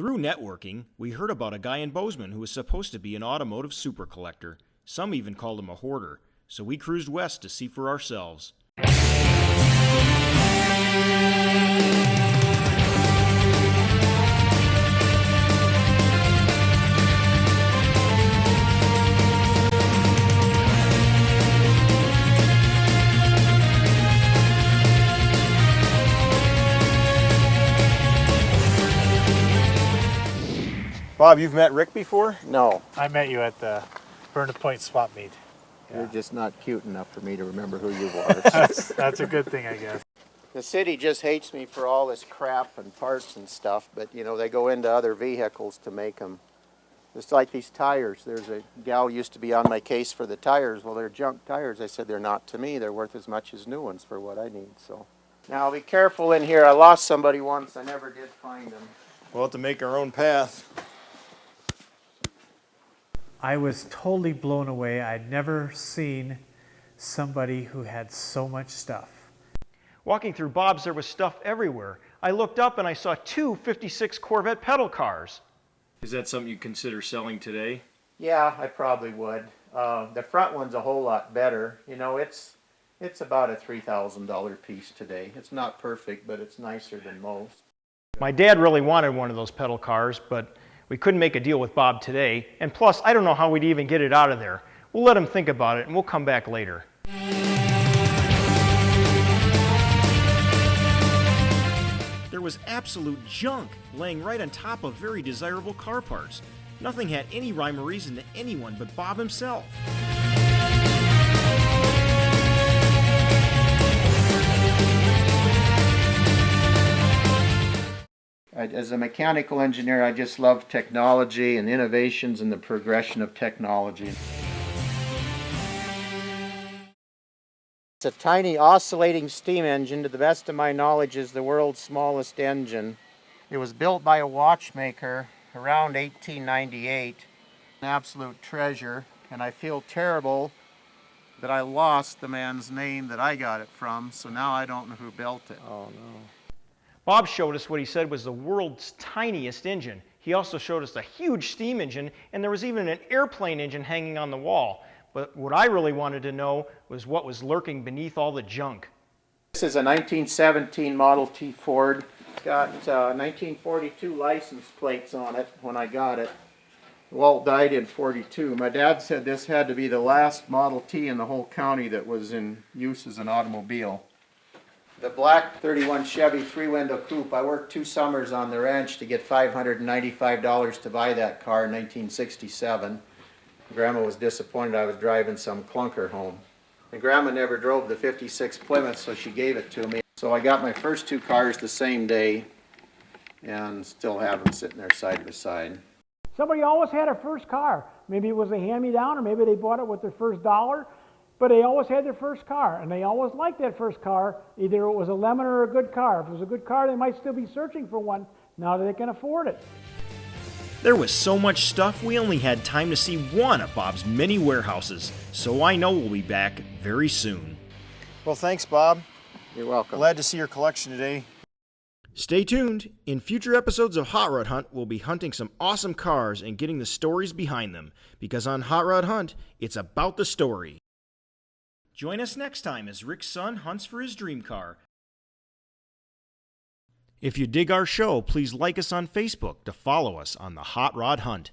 Through networking, we heard about a guy in Bozeman who was supposed to be an automotive super collector. Some even called him a hoarder, so we cruised west to see for ourselves. Bob, you've met Rick before? No. I met you at the Burn the Point swap meet. You're just not cute enough for me to remember who you were. That's a good thing, I guess. The city just hates me for all this crap and parts and stuff, but you know, they go into other vehicles to make them. Just like these tires. There's a gal used to be on my case for the tires. Well, they're junk tires. I said, they're not to me. They're worth as much as new ones for what I need. So now be careful in here. I lost somebody once. I never did find them. We'll have to make our own path. I was totally blown away. I'd never seen somebody who had so much stuff. Walking through Bob's, there was stuff everywhere. I looked up and I saw two 56 Corvette pedal cars. Is that something you consider selling today? Yeah, I probably would. The front one's a whole lot better. You know, it's about a $3,000 piece today. It's not perfect, but it's nicer than most. My dad really wanted one of those pedal cars, but we couldn't make a deal with Bob today. And plus, I don't know how we'd even get it out of there. We'll let him think about it and we'll come back later. There was absolute junk laying right on top of very desirable car parts. Nothing had any rhyme or reason to anyone but Bob himself. As a mechanical engineer, I just love technology and innovations and the progression of technology. It's a tiny oscillating steam engine. To the best of my knowledge, is the world's smallest engine. It was built by a watchmaker around 1898. An absolute treasure, and I feel terrible that I lost the man's name that I got it from, so now I don't know who built it. Oh no. Bob showed us what he said was the world's tiniest engine. He also showed us a huge steam engine, and there was even an airplane engine hanging on the wall. But what I really wanted to know was what was lurking beneath all the junk. This is a 1917 Model T Ford. It's got 1942 license plates on it when I got it. Walt died in '42. My dad said this had to be the last Model T in the whole county that was in use as an automobile. The black 31 Chevy three-window coupe, I worked 2 summers on the ranch to get $595 to buy that car in 1967. Grandma was disappointed I was driving some clunker home. And Grandma never drove the 56 Plymouth, so she gave it to me. So I got my first 2 cars the same day and still have them sitting there side by side. Somebody always had a first car. Maybe it was a hand-me-down, or maybe they bought it with their first dollar. But they always had their first car, and they always liked that first car. Either it was a lemon or a good car. If it was a good car, they might still be searching for one now that they can afford it. There was so much stuff, we only had time to see one of Bob's many warehouses, so I know we'll be back very soon. Well, thanks, Bob. You're welcome. Glad to see your collection today. Stay tuned. In future episodes of Hot Rod Hunt, we'll be hunting some awesome cars and getting the stories behind them, because on Hot Rod Hunt, it's about the story. Join us next time as Rick's son hunts for his dream car. If you dig our show, please like us on Facebook to follow us on the Hot Rod Hunt.